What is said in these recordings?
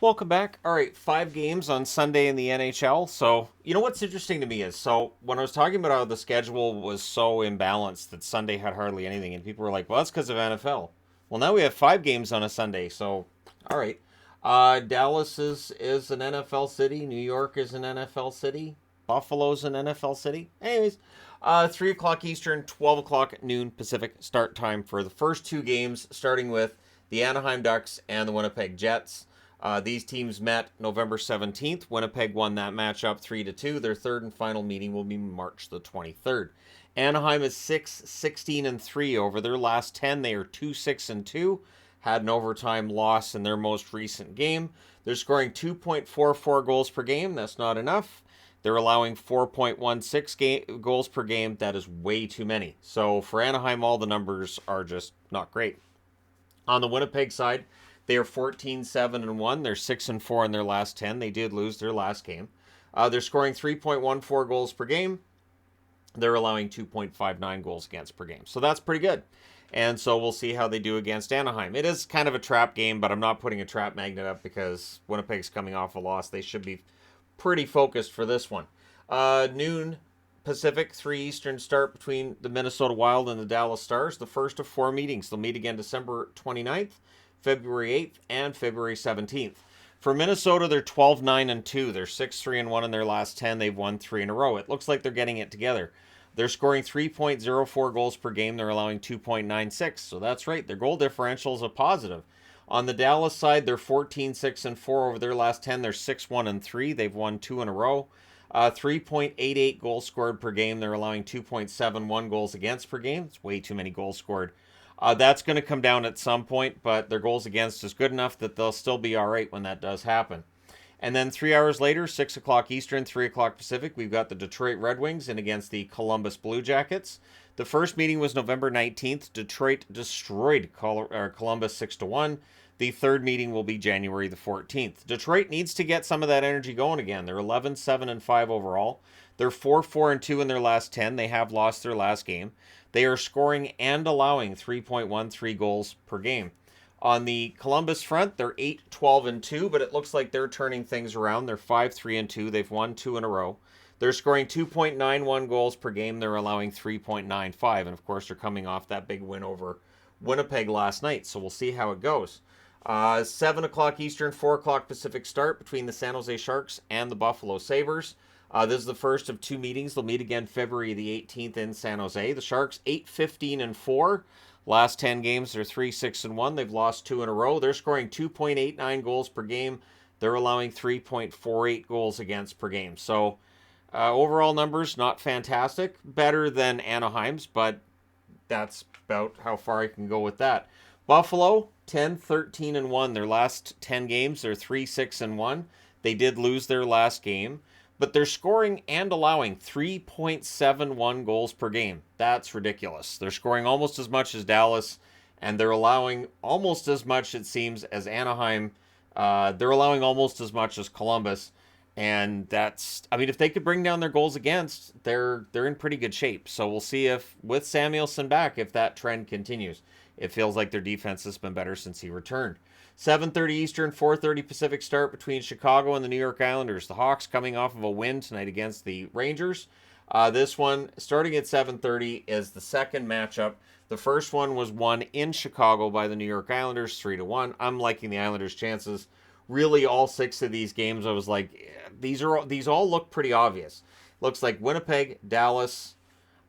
Welcome back. All right, 5 games on Sunday in the NHL. So, you know what's interesting to me is, when I was talking about how the schedule was so imbalanced that Sunday had hardly anything, and people were like, well, that's because of NFL. Well, now we have 5 games on a Sunday, so, all right. Dallas is an NFL city. New York is an NFL city. Buffalo's an NFL city. Anyways, 3 o'clock Eastern, 12 o'clock noon Pacific start time for the first 2 games, starting with the Anaheim Ducks and the Winnipeg Jets. These teams met November 17th. Winnipeg won that matchup 3-2. Their third and final meeting will be March the 23rd. Anaheim is 6-16-3 over their last 10. They are 2-6-2. Had an overtime loss in their most recent game. They're scoring 2.44 goals per game. That's not enough. They're allowing 4.16 goals per game. That is way too many. So for Anaheim, all the numbers are just not great. On the Winnipeg side, they are 14-7-1. They're 6-4 in their last 10. They did lose their last game. They're scoring 3.14 goals per game. They're allowing 2.59 goals against per game. So that's pretty good. And so we'll see how they do against Anaheim. It is kind of a trap game, but I'm not putting a trap magnet up because Winnipeg's coming off a loss. They should be pretty focused for this one. Noon Pacific, 3 Eastern start between the Minnesota Wild and the Dallas Stars. The first of 4 meetings. They'll meet again December 29th, February 8th, and February 17th. For Minnesota, they're 12-9-2. They're 6-3-1 in their last 10. They've won 3 in a row. It looks like they're getting it together. They're scoring 3.04 goals per game. They're allowing 2.96. So that's right. Their goal differential is a positive. On the Dallas side, they're 14-6-4 over their last 10. They're 6-1-3. They've won 2 in a row. 3.88 goals scored per game. They're allowing 2.71 goals against per game. It's way too many goals scored. That's going to come down at some point, but their goals against is good enough that they'll still be all right when that does happen. And then 3 hours later, 6 o'clock Eastern, 3 o'clock Pacific, we've got the Detroit Red Wings in against the Columbus Blue Jackets. The first meeting was November 19th. Detroit destroyed Columbus 6-1. The third meeting will be January the 14th. Detroit needs to get some of that energy going again. They're 11-7-5 overall. They're 4-4-2 in their last 10. They have lost their last game. They are scoring and allowing 3.13 goals per game. On the Columbus front, they're 8-12-2, but it looks like they're turning things around. They're 5-3-2. They've won 2 in a row. They're scoring 2.91 goals per game. They're allowing 3.95. And, of course, they're coming off that big win over Winnipeg last night. So we'll see how it goes. 7 o'clock Eastern, 4 o'clock Pacific start between the San Jose Sharks and the Buffalo Sabres. This is the first of 2 meetings. They'll meet again February the 18th in San Jose. The Sharks 8-15-4. Last 10 games, they're 3-6-1. They've lost 2 in a row. They're scoring 2.89 goals per game. They're allowing 3.48 goals against per game. So overall numbers, not fantastic. Better than Anaheim's, but that's about how far I can go with that. Buffalo, 10-13-1. Their last 10 games, they're 3-6-1. They did lose their last game, but they're scoring and allowing 3.71 goals per game. That's ridiculous. They're scoring almost as much as Dallas, and they're allowing almost as much, it seems, as Anaheim. They're allowing almost as much as Columbus, and if they could bring down their goals against, they're in pretty good shape. So we'll see if, with Samuelsson back, if that trend continues. It feels like their defense has been better since he returned. 7:30 Eastern, 4:30 Pacific start between Chicago and the New York Islanders. The Hawks coming off of a win tonight against the Rangers. This one, starting at 7:30, is the second matchup. The first one was won in Chicago by the New York Islanders, 3-1. I'm liking the Islanders' chances. Really, all 6 of these games, I was like, these all look pretty obvious. Looks like Winnipeg, Dallas.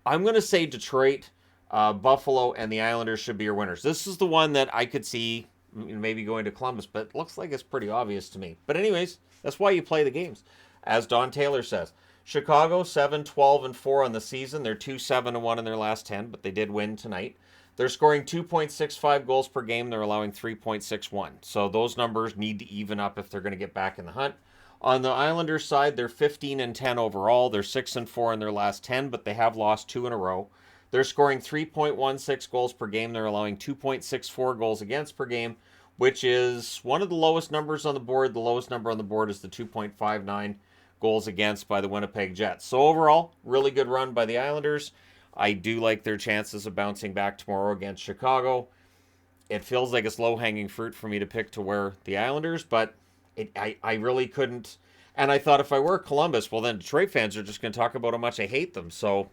I'm going to say Detroit, Buffalo, and the Islanders should be your winners. This is the one that I could see maybe going to Columbus, but it looks like it's pretty obvious to me. But anyways, that's why you play the games, as Don Taylor says. Chicago, 7-12-4 on the season. They're 2-7-1 in their last 10, but they did win tonight. They're scoring 2.65 goals per game. They're allowing 3.61. So those numbers need to even up if they're going to get back in the hunt. On the Islanders side, they're 15-10 overall. They're 6-4 in their last 10, but they have lost 2 in a row. They're scoring 3.16 goals per game. They're allowing 2.64 goals against per game, which is one of the lowest numbers on the board. The lowest number on the board is the 2.59 goals against by the Winnipeg Jets. So overall, really good run by the Islanders. I do like their chances of bouncing back tomorrow against Chicago. It feels like it's low-hanging fruit for me to pick to wear the Islanders, but I really couldn't. And I thought if I were Columbus, well, then Detroit fans are just going to talk about how much I hate them. So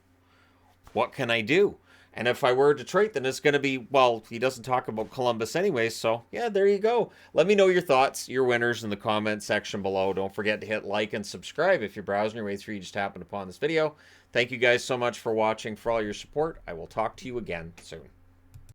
what can I do? And if I were Detroit, then it's going to be, well, he doesn't talk about Columbus anyway. So, yeah, there you go. Let me know your thoughts, your winners in the comment section below. Don't forget to hit like and subscribe if you're browsing your way through, you just happened upon this video. Thank you guys so much for watching, for all your support. I will talk to you again soon.